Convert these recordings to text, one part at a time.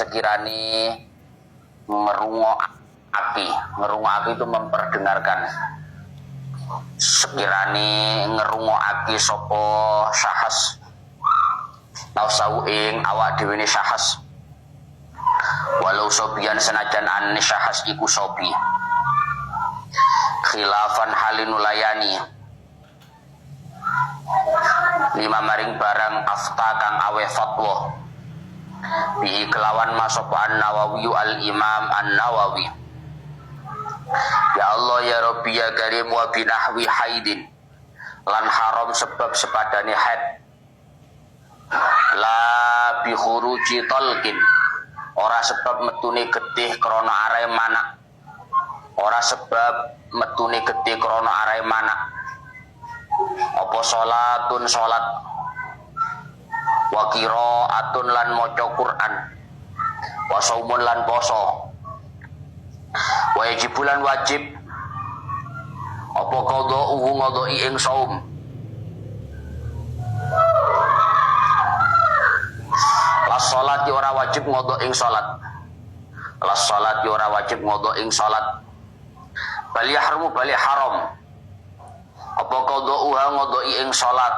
sekiranya ngerungokake itu memperdengarkan, sekiranya ngerungokake sapa syahas tausau ing awak dhewe ne syahas, walau sobian senajan an syahas iku sobi khilafan halinulayani lima maring barang afta kang awe fatwa bihi kelawan masapa an-Nawawi al-Imam an-Nawawi. Ya Allah ya Rabbi ya Karim wa binahwi haidin lan haram sebab sepadane haid la bi khuruji talqin ora sebab metune getih krana arae manak, ora sebab metune getih krana arae manak. Apa salatun salat wa qiraatun lan maca Quran wa saumun lan poso wa yajibulan wajib apa qada'uhu ngadai ing saum las salati ora wajib ngadai ing salat, las salati ora wajib ngadai ing salat, bal yahrumu bali haram apa qada'uha ngadai ing salat,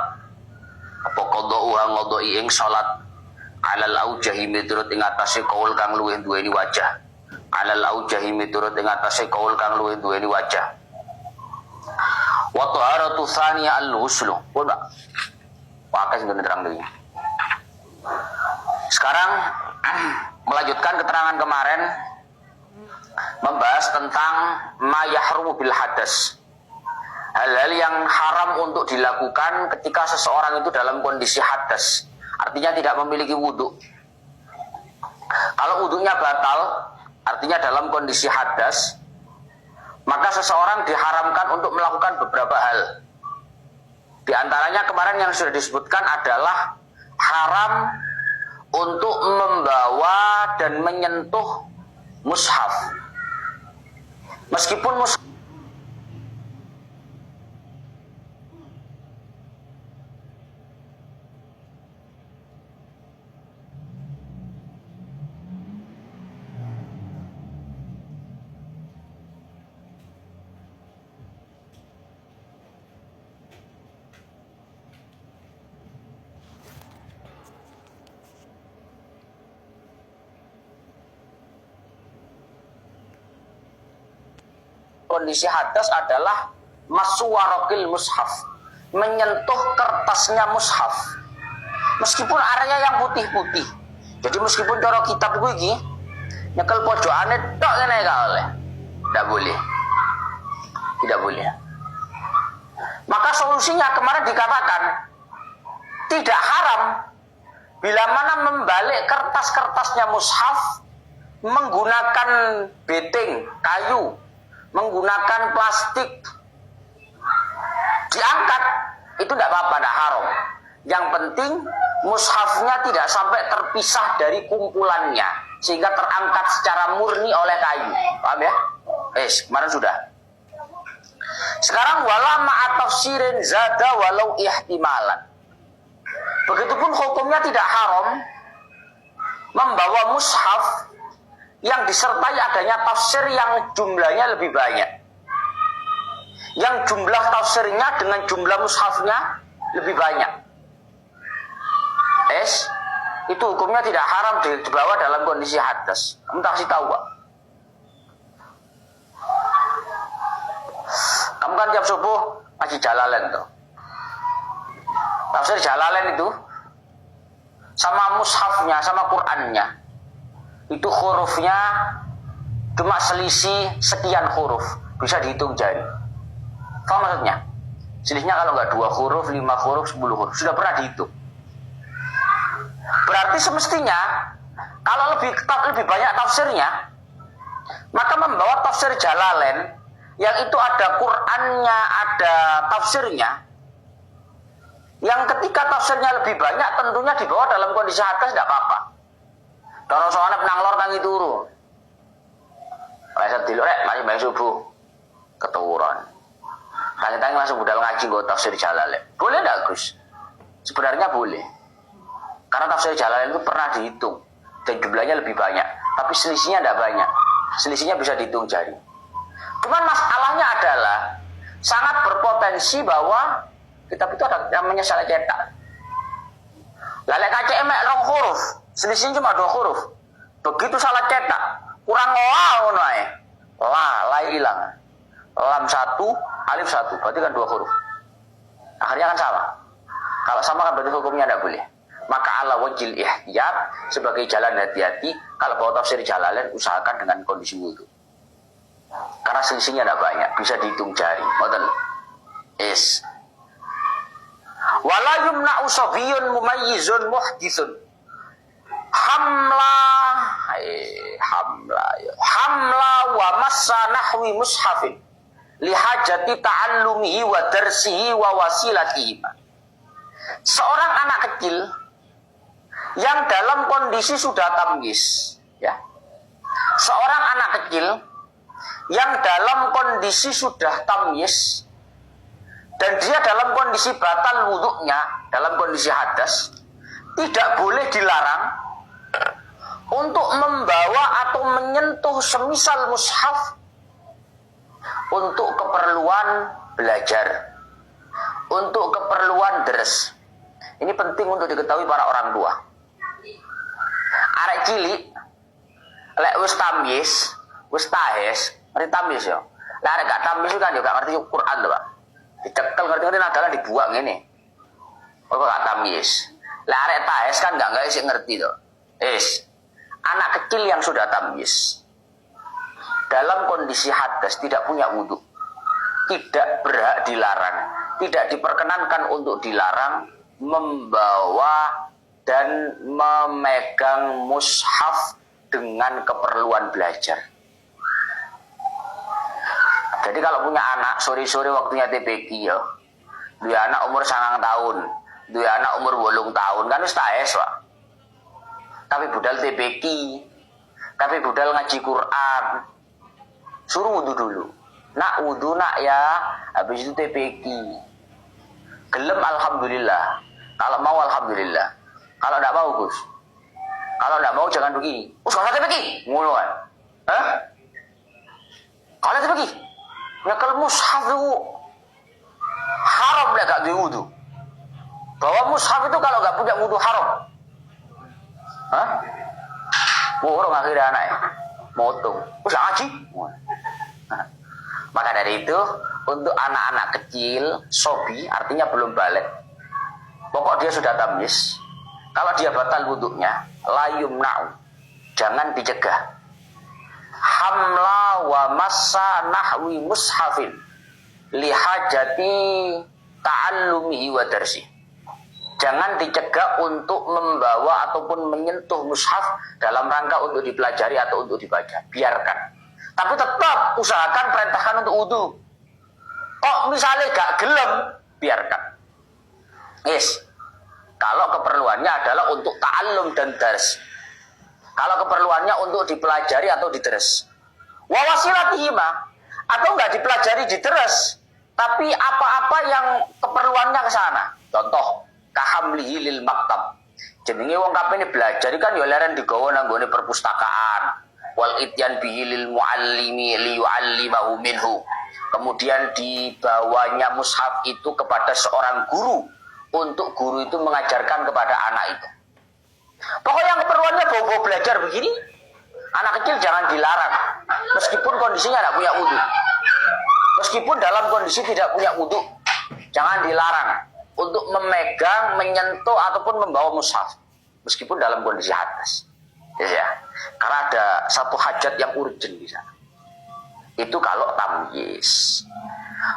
apa qada'uha ngadai ing salat alal aujahi miturut ing atase kaul kang luwih duweni wajah, alal aujahi miturut ing atase kaul kang luwih duweni wajah. Wa taharatu tsaniya al-ghuslu. Pun Pak. Pakai sing terang dulu. Sekarang melanjutkan keterangan kemarin membahas tentang ma yahrumu bil hadas. Hal-hal yang haram untuk dilakukan ketika seseorang itu dalam kondisi hadas, artinya tidak memiliki wudhu. Kalau wudhunya batal, artinya dalam kondisi hadas, maka seseorang diharamkan untuk melakukan beberapa hal. Di antaranya kemarin yang sudah disebutkan adalah haram untuk membawa dan menyentuh mushaf. Meskipun mushaf kondisi hadas adalah maswarokil mushaf, menyentuh kertasnya mushaf meskipun area yang putih-putih. Jadi meskipun cara kitab gue iki nyekel pojokane tok kene gak oleh, tidak boleh, tidak boleh. Maka solusinya kemarin dikatakan tidak haram bila mana membalik kertas-kertasnya mushaf menggunakan beting kayu, menggunakan plastik, diangkat, itu tidak apa-apa, tidak haram. Yang penting mushafnya tidak sampai terpisah dari kumpulannya sehingga terangkat secara murni oleh kayu. Paham ya? Kemarin sudah. Sekarang wala ma'a tafsirin zada walau ihtimalan. Begitupun hukumnya tidak haram membawa mushaf yang disertai adanya tafsir yang jumlahnya lebih banyak, yang jumlah tafsirnya dengan jumlah mushafnya lebih banyak. Itu hukumnya tidak haram dibawa dalam kondisi hadas. Kamu tak kasih tahu, Pak. Kamu kan tiap subuh ngaji Jalalain tuh. Tafsir Jalalain itu sama mushafnya, sama Qur'annya, itu hurufnya cuma selisih sekian huruf, bisa dihitung jari. Apa maksudnya? Selisihnya kalau nggak 2 huruf, 5 huruf, 10 huruf, sudah pernah dihitung. Berarti semestinya kalau lebih banyak tafsirnya, maka membawa tafsir Jalalain yang itu ada Qur'annya, ada tafsirnya, yang ketika tafsirnya lebih banyak tentunya dibawa dalam kondisi hadas tidak apa-apa. Kalau soalnya penanglor tangi turu, leset dilurek masih banyak subuh keturunan. Tangi-tangi langsung budal ngaji gue tafsir Jalalain. Boleh tidak Gus? Sebenarnya boleh. Karena tafsir Jalalain itu pernah dihitung. dan jumlahnya lebih banyak, tapi selisihnya tidak banyak. Selisihnya bisa dihitung jari. Cuman masalahnya adalah sangat berpotensi bahwa kitab itu ada namanya salah cetak. Lalek kaca emek rong huruf, selisihnya cuma 2 huruf. Begitu salah cetak, kurang ngono ae. La hilang. Lam 1, alif 1, berarti kan 2 huruf. Akhirnya kan sama. Kalau sama kan berarti hukumnya tidak boleh. Maka ala wajil ihtiyat sebagai jalan hati-hati, kalau bawa tafsir Jalalain usahakan dengan kondisi wudu. Karena selisihnya tidak banyak, bisa dihitung jari. Ngoten. Wala yumna'u sabiyyun mumayyizun muhditsun. Hamla wa massa nahwi mushafin lihajati ta'allumihi wa darsihi wa wasilatihi. Seorang anak kecil yang dalam kondisi sudah tamyiz, ya. Seorang anak kecil yang dalam kondisi sudah tamyiz dan dia dalam kondisi batal wuduknya, dalam kondisi hadas, tidak boleh dilarang untuk membawa atau menyentuh semisal mushaf untuk keperluan belajar, untuk keperluan deres. Ini penting untuk diketahui para orang tua. Arek cilik lek wis tamyiz, wis tahes, ngerti tamyiz ya. Lek arek gak tamyiz kan yo gak ngerti Quran lho, Pak. Dicekel ngerti-ngerti nadalah dibuang ngene. Kok gak tamyiz. Lek arek tahes kan gak isih ngerti to. Anak kecil yang sudah tamyiz dalam kondisi hadas tidak punya wudu, tidak berhak dilarang, tidak diperkenankan untuk dilarang membawa dan memegang mushaf dengan keperluan belajar. Jadi kalau punya anak sore-sore waktunya TPQ ya, dua anak umur 9 tahun, dua anak umur 8 tahun kan wis tahes, Pak. Tapi budal TPQ, tapi budal ngaji Quran, suruh wudu dulu. Nak wudu nak ya, habis itu TPQ. Gelem alhamdulillah. Kalau mau alhamdulillah. Kalau tidak mau Gus. Kalau tidak mau jangan begini. Gus kalau TPQ, ngono kan? Hah? Kalau TPQ, ya kalau mushaf itu haram lah gak wudu. Bawa mushaf itu kalau gak punya wudu haram. Hah? Orang akhirnya anak ya, motong. Gus ngaji. Maka dari itu, untuk anak-anak kecil, sobi, artinya belum balik. Pokok dia sudah tamyiz. Kalau dia batal wuduknya, la yumna'u, jangan dicegah. Hamla wa massa nahwi mushafin lihajati ta'allumihi wa darsi. Jangan dicegah untuk membawa ataupun menyentuh mushaf dalam rangka untuk dipelajari atau untuk dibaca. Biarkan. Tapi tetap usahakan perintahkan untuk wudu. Kok misalnya gak gelem, biarkan. Kalau keperluannya adalah untuk ta'allum dan dars. Kalau keperluannya untuk dipelajari atau diders. Wa wasilatihima, atau enggak dipelajari diders, tapi apa-apa yang keperluannya ke sana. Contoh, kahamlihi lil maktab. Jenenge wong kabeh belajar kan ya leren digawa nang nggone perpustakaan. Wal ityan bihi lil muallimi li yuallimahu minhu. Kemudian dibawanya mushaf itu kepada seorang guru untuk guru itu mengajarkan kepada anak itu. Pokoknya keperluannya bawa-bawa belajar begini, anak kecil jangan dilarang. Meskipun kondisinya tidak punya wudu. Meskipun dalam kondisi tidak punya wudu, jangan dilarang untuk memegang, menyentuh ataupun membawa mushaf. Meskipun dalam kondisi hadas. Ya. Karena ada satu hajat yang urgent di sana. Itu kalau tamyiz.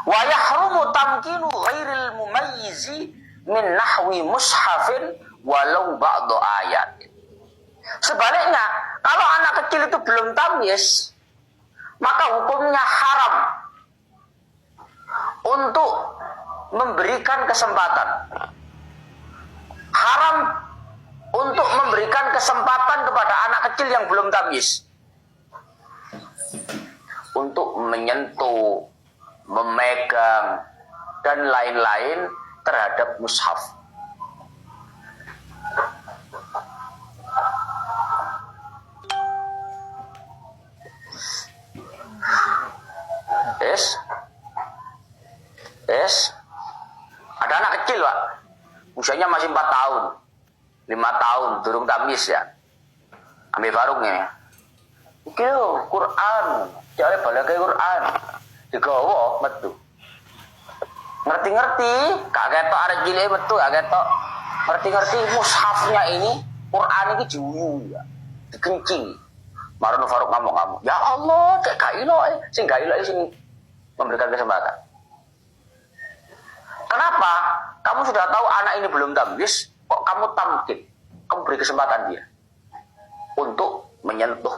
Wa yahrumu tamkinu ghairil mumayyizi min nahwi mushafin walau ba'du ayat. Sebaliknya, kalau anak kecil itu belum tamyiz, maka hukumnya haram untuk memberikan kesempatan. Haram untuk memberikan kesempatan kepada anak kecil yang belum tamyiz untuk menyentuh, memegang, dan lain-lain terhadap mushaf. usianya masih 4 tahun, 5 tahun, durung tamis ya. Ambil barungnya. Iki lho, Quran, jare balake Quran. Digawa metu. Ngerti-ngerti, gak ketok arek cilik metu, gak ketok. Ngerti-ngerti mushafnya ini, Quran ini diuyu ya. Dikencing. Marono Faruk ngamuk-ngamuk. Ya Allah, cek gak ilo, sing gak ilo sing memberikan kesempatan. Kenapa? Kamu sudah tahu anak ini belum tamyiz, kok kamu tamkin? Kamu beri kesempatan dia untuk menyentuh,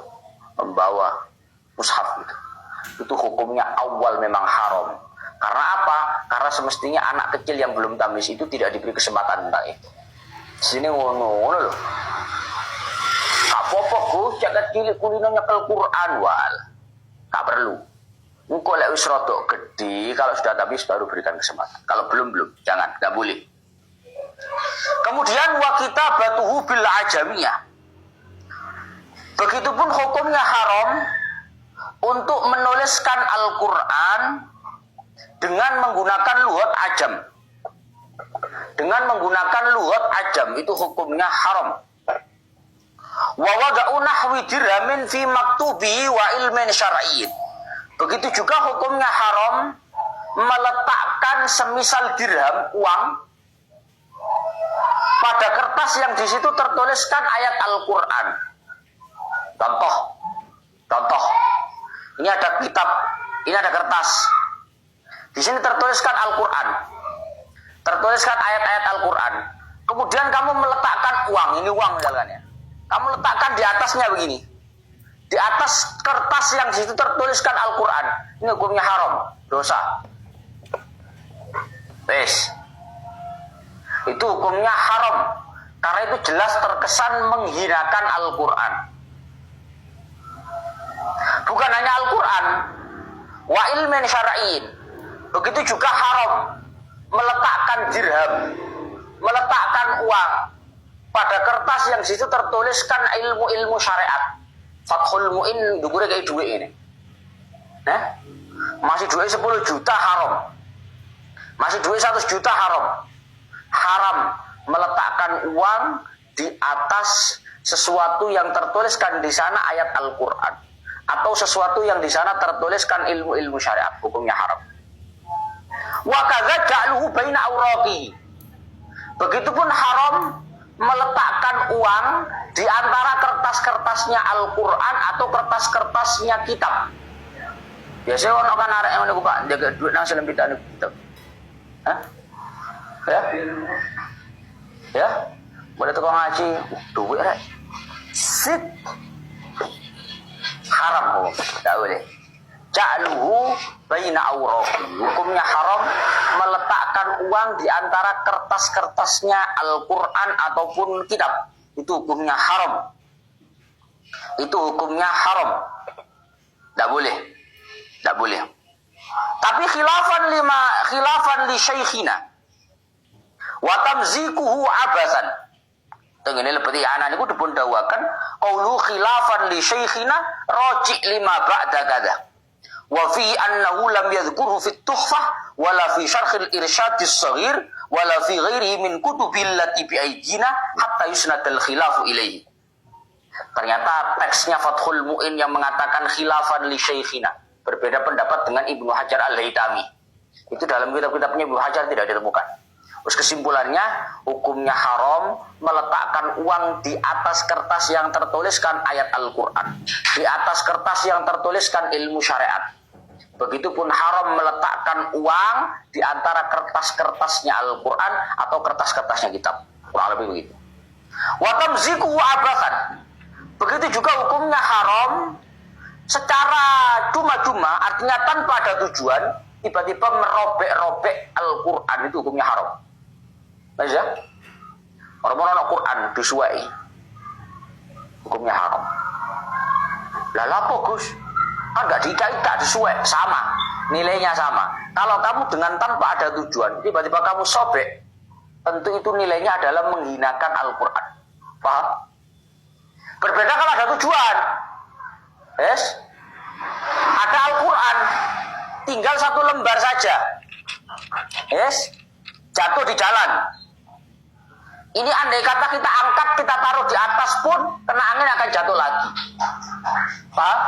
membawa mushaf itu. Itu hukumnya awal memang haram. Karena apa? Karena semestinya anak kecil yang belum tamyiz itu tidak diberi kesempatan tentang itu. Di sini ngono loh. Gak apa-apa Gus, jagat cilik kulino nyekel Quran wal. Gak perlu. Engko lek wis rada gede, kalau sudah tamyiz baru berikan kesempatan. Kalau belum, jangan, gak boleh. Kemudian wa kitabatuhu bil ajamiyah. Begitupun hukumnya haram untuk menuliskan Al-Qur'an dengan menggunakan lughat ajam. Dengan menggunakan lughat ajam itu hukumnya haram. Wa wada'u nahwi dirhamin fi maktubi wa ilmin syar'iyyin. Begitu juga hukumnya haram meletakkan semisal dirham, uang, pada kertas yang di situ tertuliskan ayat Al-Qur'an. Contoh. Ini ada kitab, ini ada kertas. Di sini tertuliskan Al-Qur'an. Tertuliskan ayat-ayat Al-Qur'an. Kemudian kamu meletakkan uang, ini uang misalkan ya. Kamu letakkan di atasnya begini. Di atas kertas yang di situ tertuliskan Al-Qur'an. Ini hukumnya haram, dosa. Wes. Itu hukumnya haram. Karena itu jelas terkesan menghinakan Al-Qur'an. Bukan hanya Al-Qur'an, wa ilmin syar'iyyin. Begitu juga haram meletakkan dirham, meletakkan uang pada kertas yang di situ tertuliskan ilmu-ilmu syariat. Fathul Mu'in dukure kayak duit ini. Masih duit 10 juta haram. Masih duit 100 juta haram. Haram meletakkan uang di atas sesuatu yang tertuliskan di sana ayat Al-Qur'an atau sesuatu yang di sana tertuliskan ilmu-ilmu syariat, hukumnya haram. Wa kadza ja'luhu baina awraqi. Begitupun haram meletakkan uang di antara kertas-kertasnya Al-Qur'an atau kertas-kertasnya kitab. Biasanya orang kan arek yang niku Pak, jaga duit nang selempitan kitab. Ya? Boleh tukang ngaji, duit rek. Sit. Haram hukum, tak boleh. Ja'luhu baina awraqi. Hukumnya haram meletakkan uang di antara kertas-kertasnya Al-Qur'an ataupun kitab. Itu hukumnya haram. Itu hukumnya haram. Tak boleh. Tak boleh. Tapi khilafan li syekhina wa tamzikuhu abasan. Tengene lebeti anak niku dipun dawuhaken qaulu khilafan li syekhina raji lima ba'da kadza. Wa fi annahu lam yadhkurhu fi tuhfah wala fi syarh al-irsyad as-saghir wala fi ghairihi min kutubil lati bi aydina hatta yusnad al-khilafu ilaihi. Ternyata teksnya Fathul Mu'in yang mengatakan khilafan li syekhina berbeda pendapat dengan Ibnu Hajar Al-Haytami. Itu dalam kitab-kitabnya Ibnu Hajar tidak ditemukan. Terus kesimpulannya hukumnya haram meletakkan uang di atas kertas yang tertuliskan ayat Al-Qur'an, di atas kertas yang tertuliskan ilmu syariat. Begitupun haram meletakkan uang di antara kertas-kertasnya Al-Qur'an atau kertas-kertasnya kitab. Kurang lebih begitu. Wa tamziku abathan. Begitu juga hukumnya haram secara cuma-cuma, artinya tanpa ada tujuan, tiba-tiba merobek-robek Al-Qur'an, itu hukumnya haram. Aja. Orang-orang Al-Qur'an disuai. Hukumnya haram. Lah apa Gus? Kan gak diikat disuai, sama. Nilainya sama. Kalau kamu dengan tanpa ada tujuan, tiba-tiba kamu sobek, tentu itu nilainya adalah menghinakan Al-Qur'an. Paham? Berbeda kalau ada tujuan. Yes? Ada Al-Qur'an, tinggal 1 lembar saja. Yes? Jatuh di jalan. Ini andai kata kita angkat, kita taruh di atas pun, kena angin akan jatuh lagi. Paham?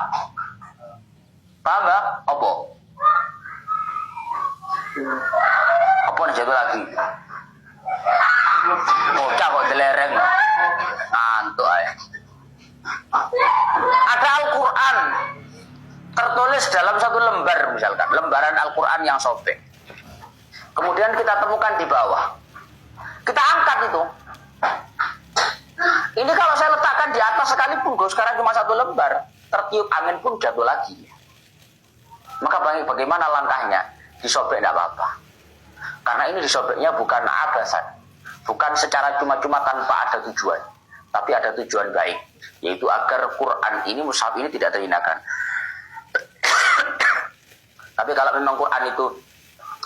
Paham nggak? Apa? Apa nih jatuh lagi? Bocah kok delereng. Ngantuk aja. Ada Al-Quran tertulis dalam satu lembar, misalkan lembaran Al-Quran yang sobek. Kemudian kita temukan di bawah. Kita angkat itu. Ini kalau saya letakkan di atas sekalipun, sekarang cuma satu lembar, tertiup angin pun jatuh lagi. Maka bagaimana langkahnya? Disobek tidak apa-apa. Karena ini disobeknya bukan abasan, bukan secara cuma-cuma tanpa ada tujuan, tapi ada tujuan baik, yaitu agar Quran ini, mushaf ini tidak terhinakan. Tapi kalau memang Quran itu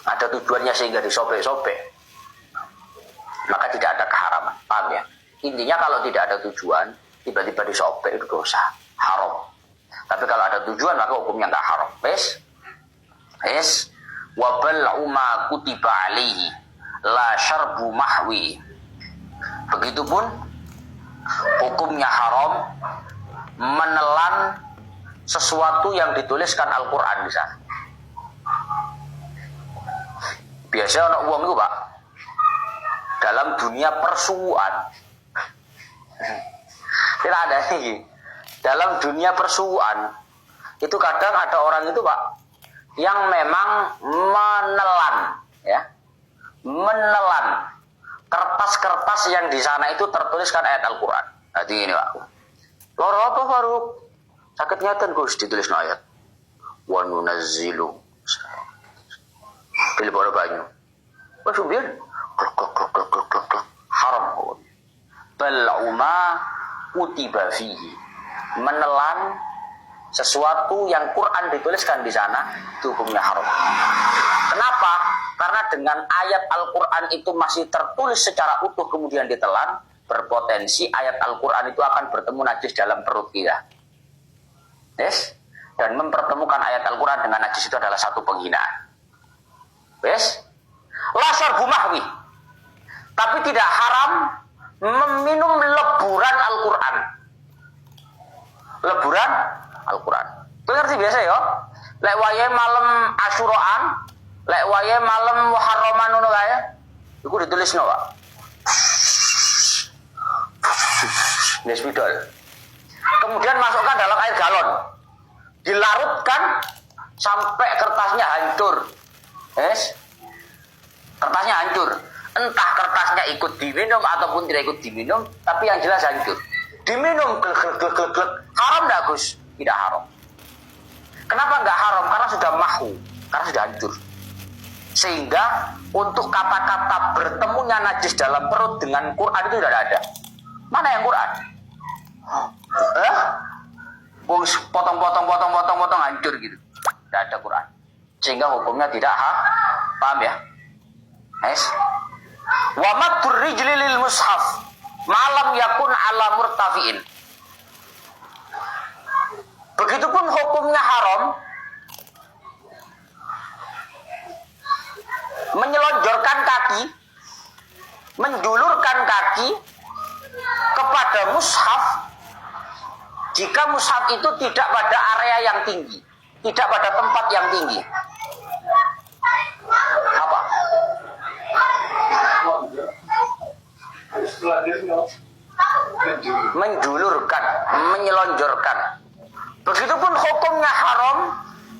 ada tujuannya sehingga disobek-sobek, maka tidak ada keharaman. Paham ya? Intinya kalau tidak ada tujuan, tiba-tiba disobek itu dosa, haram. Tapi kalau ada tujuan, maka hukumnya nggak haram. Wes, wa bal'u ma kutiba alaihi la syarbu mahwi. Begitupun hukumnya haram menelan sesuatu yang dituliskan Al-Quran di sana. Biasanya anak uang itu Pak, dalam dunia persuuan, tidak ada ini. Dalam dunia persuuan itu kadang ada orang itu Pak yang memang menelan, ya, menelan kertas-kertas yang di sana itu tertuliskan ayat Al-Quran. Jadi ini Pak, loro apa Faruk? Sakit nyatan Gus ditulis ayat. Wa nunazzilu pilih bola banyu. Wah subir, haram. Bal'uma kutiba fihi, menelan sesuatu yang Quran dituliskan di sana, itu hukumnya haram. Kenapa? Karena dengan ayat Al-Quran itu masih tertulis secara utuh kemudian ditelan, berpotensi ayat Al-Quran itu akan bertemu najis dalam perut kita. Yes? Dan mempertemukan ayat Al-Quran dengan najis itu adalah satu penghinaan. Yes? Lasar bumahwi. Tapi tidak haram meminum leburan Al-Quran. Leburan Al-Quran. Itu ngerti biasa ya? Lek wayahe malam Asyuraan, lek wayahe malam Muharraman ngono kae, iku ditulisno, Pak. Nesbidol. Kemudian masukkan dalam air galon. Dilarutkan sampai kertasnya hancur. Yes? Kertasnya hancur. Entah kertasnya ikut diminum ataupun tidak ikut diminum, tapi yang jelas hancur. Diminum glek. Haram enggak, Gus? Tidak haram. Kenapa enggak haram? Karena sudah mahu, karena sudah hancur. Sehingga untuk kata-kata bertemunya najis dalam perut dengan Quran itu tidak ada. Mana yang Quran? Potong hancur gitu. Tidak ada Quran. Sehingga hukumnya tidak paham ya? Yes. Wa matur rijli lil mushaf malam yakun ala murtafiin. Begitupun hukumnya haram menyelonjorkan kaki, menjulurkan kaki kepada mushaf jika mushaf itu tidak pada area yang tinggi, tidak pada tempat yang tinggi. Apa? Menjulurkan, menyelonjorkan. Begitupun hukumnya haram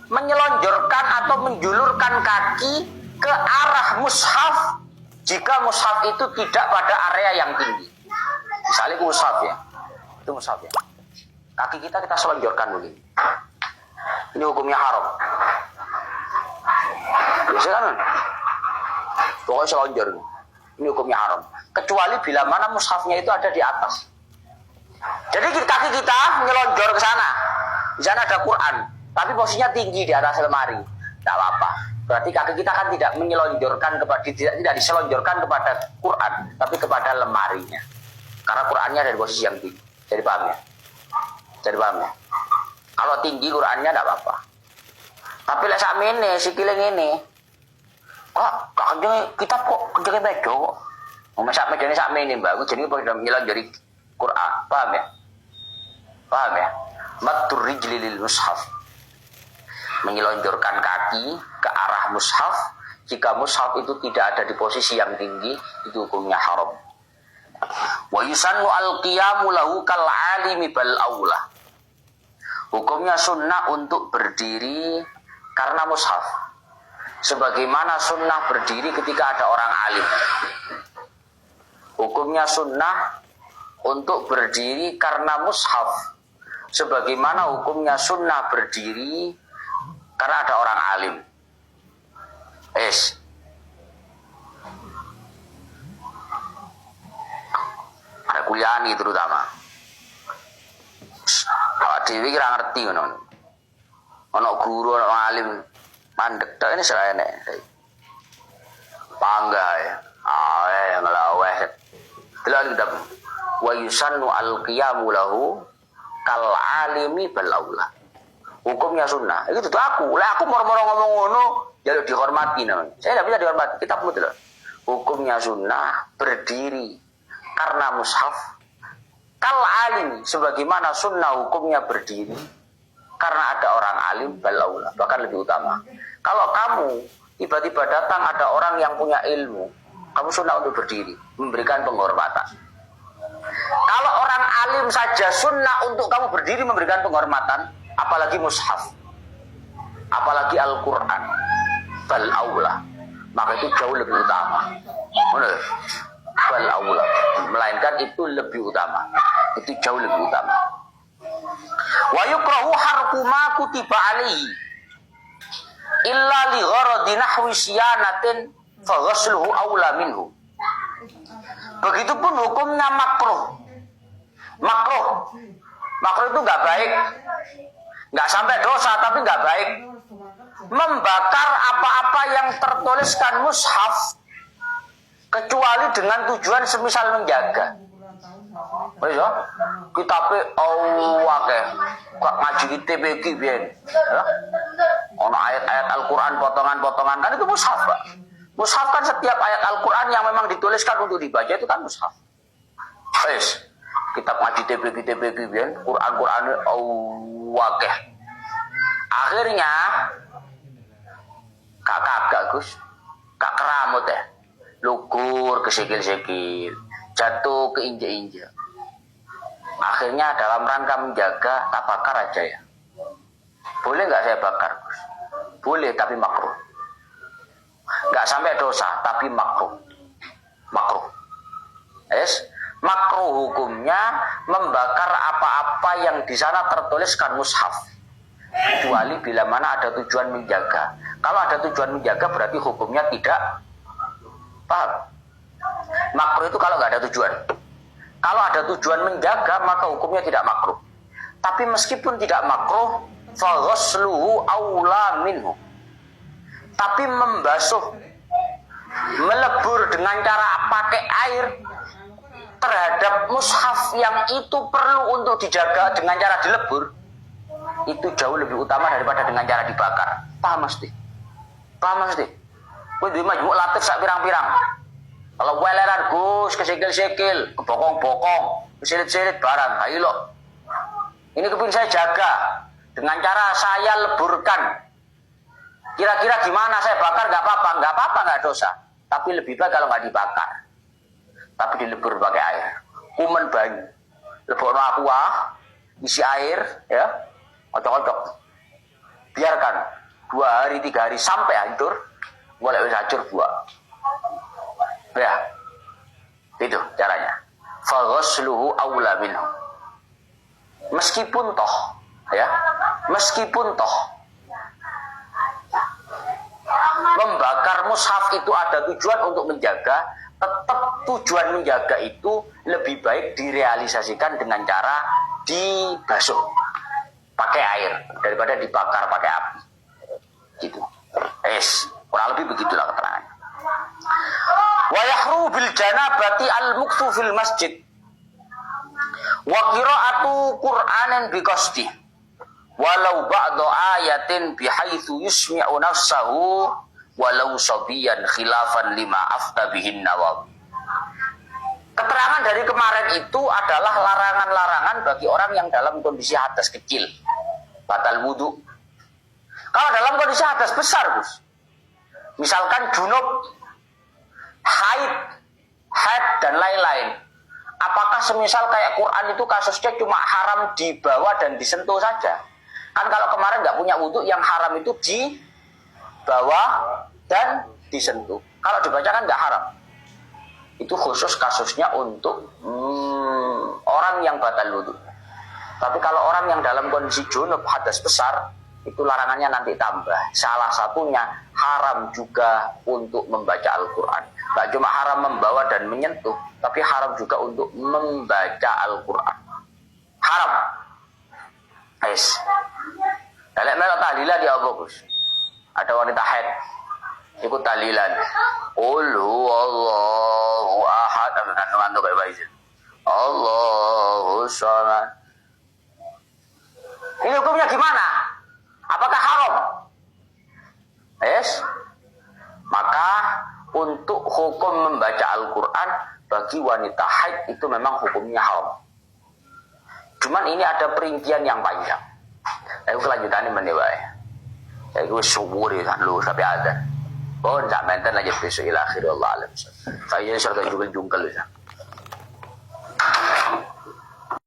menyelonjorkan atau menjulurkan kaki ke arah mushaf jika mushaf itu tidak pada area yang tinggi. Misalnya mushaf ya, itu mushaf ya. Kaki kita selonjorkan dulu. Ini hukumnya haram. Biasa kan? Pokoknya selonjor. Ini hukumnya haram. Kecuali bila mana mushafnya itu ada di atas. Jadi kaki kita nyelonjor ke sana. Di sana ada Quran, tapi posisinya tinggi di atas lemari. Tidak apa-apa. Berarti kaki kita kan tidak menyelonjorkan tidak diselonjorkan kepada Quran, tapi kepada lemarinya. Karena Qurannya ada di posisi yang tinggi. Jadi paham ya? Jadi paham ya? Kalau tinggi Qurannya tidak apa-apa. Tapi lek sakmene sikile ngene. Kok kita kok kejenge beda kok. Sak mejane sak mene Mbak, aku jenenge pada ngilang dari Quran. Paham ya? Paham ya? Matur rijli lil mushaf. Menyelonjorkan kaki ke arah mushaf jika mushaf itu tidak ada di posisi yang tinggi, itu hukumnya haram. Wa yusannu al-qiyamu lahu kal alimi bal aula. Hukumnya sunnah untuk berdiri karena mushaf. Sebagaimana sunnah berdiri ketika ada orang alim. Hukumnya sunnah untuk berdiri karena mushaf. Sebagaimana hukumnya sunnah berdiri karena ada orang alim. Ada kuliah nih terutama. Awak dhewe kira ngerti ngono. Ono guru, ono alim mandek tok ini serene. Pangga ya. Ngelaweh. Delok kitab. Wa yusannu al-qiyamu lahu kal alimi bal aula. Hukumnya sunnah. Itu tuh aku. Lah aku moro-moro ngomong ngono, jaluk dihormati namanya. Saya tidak bisa dihormati. Kitabmu itu loh. Hukumnya sunnah berdiri karena mushaf. Kal alim, sebagaimana sunnah hukumnya berdiri karena ada orang alim bal aula, bahkan lebih utama. Kalau kamu tiba-tiba datang ada orang yang punya ilmu, kamu sunnah untuk berdiri, memberikan penghormatan. Kalau orang alim saja sunnah untuk kamu berdiri memberikan penghormatan, apalagi mushaf, apalagi Al-Quran, bal aula, maka itu jauh lebih utama. Benar? Bal aula, melainkan itu lebih utama, itu jauh lebih utama. Wa yukrahu harku ma kutiba alaihi illa li gharadi nahwi siyanatin fa ghasluhu aula minhu. Begitupun hukumnya makruh. Makruh itu nggak baik, nggak sampai dosa tapi nggak baik. Membakar apa-apa yang tertuliskan mushaf kecuali dengan tujuan semisal menjaga. Wis yo, kitabe awake kok ngaji TPQ biyen. Ono ayat-ayat Al-Qur'an potongan-potongan kan itu mushaf, Pak. Mushaf kan setiap ayat Al-Qur'an yang memang dituliskan untuk dibaca itu kan mushaf. Wis, kitab ngaji TPQ biyen, Qur'an-Qur'ane awake. Akhirnya kakak Gus, kak keramut ya. Lugur ke sikil-sikil, jatuh ke injak-injak. Akhirnya dalam rangka menjaga, tak bakar aja ya. Boleh nggak saya bakar, Gus? Boleh, tapi makruh. Nggak sampai dosa, tapi makruh. Makruh hukumnya membakar apa-apa yang di sana tertuliskan mushaf. Kecuali bila mana ada tujuan menjaga. Kalau ada tujuan menjaga berarti hukumnya tidak. Paham? Makruh itu kalau nggak ada tujuan. Kalau ada tujuan menjaga maka hukumnya tidak makruh. Tapi meskipun tidak makruh, faghasluhu aula minhu. Tapi membasuh, melebur dengan cara pakai air terhadap mushaf yang itu perlu untuk dijaga dengan cara dilebur, itu jauh lebih utama daripada dengan cara dibakar. Paham mesti? Kowe duwe majmuk latif sak pirang-pirang. Kalau weleran Gus kesikil-sikil, kebokong-bokong, kesilit-silit barang, ayo lo. Ini kepingin saya jaga dengan cara saya leburkan. Kira-kira gimana saya bakar? Nggak apa-apa, nggak dosa. Tapi lebih baik kalau nggak dibakar, tapi dilebur pakai air. Kumen banyu, lebur aqua, isi air, ya, ocok-ocok. Biarkan 2 hari 3 hari sampai hancur. Boleh hancur buah. Ya, itu caranya. Faghasluhu aula minhu. Meskipun toh membakar mushaf itu ada tujuan untuk menjaga, tetap tujuan menjaga itu lebih baik direalisasikan dengan cara dibasuh pakai air daripada dibakar pakai api. Gitu. Kurang lebih begitulah keterangannya. Wa yahru bil janabati al muksu fil masjid wa qira'atu qur'anin bi qasdi walau ba'da ayatin bihaitsu yusmi'u nafsahu walau sabiyan khilafan lima afta bihin Nawawi. Keterangan dari kemarin itu adalah larangan-larangan bagi orang yang dalam kondisi hadas kecil, batal wudu. Kalau dalam kondisi hadas besar, Gus, misalkan junub, haid dan lain-lain, apakah semisal kayak Quran itu kasusnya cuma haram dibawa dan disentuh saja? Kan kalau kemarin nggak punya wudu, yang haram itu dibawa dan disentuh. Kalau dibaca kan nggak haram. Itu khusus kasusnya untuk orang yang batal wudu. Tapi kalau orang yang dalam kondisi junub hadas besar, itu larangannya nanti tambah. Salah satunya haram juga untuk membaca Al-Quran. Gak cuma haram membawa dan menyentuh, tapi haram juga untuk membaca Al-Quran. Haram. Yes. Dalam melok tahlilan di apa, Gus? Ada wanita haid ikut tahlilan. Qul huwallahu ahad. Ngantuk kayak baik. Allahu samad. Ini hukumnya gimana? Apakah haram? Yes. Maka untuk hukum membaca Al-Quran bagi wanita haid itu memang hukumnya haram. Cuman ini ada perincian yang panjang. Aku kelanjutannya menewai. Aku syukuri lu sampai ada. Oh, tak menten aja besok ila akhir Allah alam. Saya surga juga jungkel.